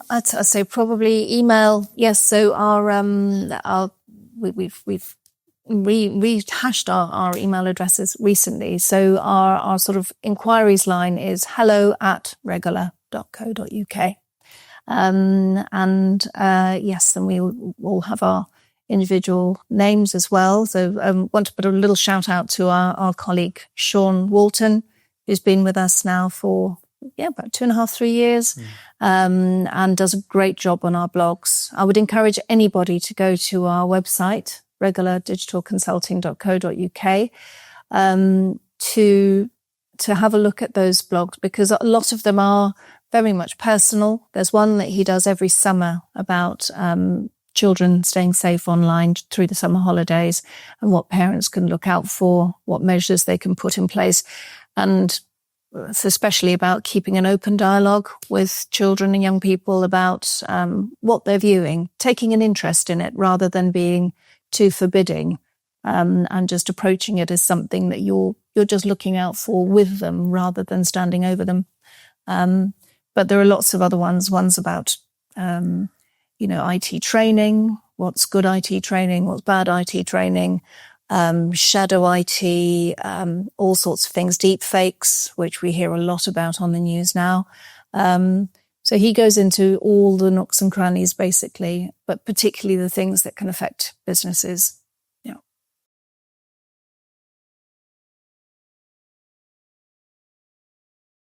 I'd say probably email. Yes. So we've rehashed our email addresses recently. So our sort of inquiries line is hello@regola.co.uk. Yes, and we all have our individual names as well. So want to put a little shout out to our colleague, Shaun Walton, who's been with us now for about 2.5, 3 years, and does a great job on our blogs. I would encourage anybody to go to our website, regoladigitalconsulting.co.uk, to have a look at those blogs, because a lot of them are very much personal. There's one that he does every summer about children staying safe online through the summer holidays and what parents can look out for, what measures they can put in place. And it's especially about keeping an open dialogue with children and young people about what they're viewing, taking an interest in it rather than being too forbidding, and just approaching it as something that you're just looking out for with them rather than standing over them. But there are lots of other ones about, IT training, what's good IT training, what's bad IT training, shadow IT, all sorts of things, deepfakes, which we hear a lot about on the news now. So he goes into all the nooks and crannies, basically, but particularly the things that can affect businesses.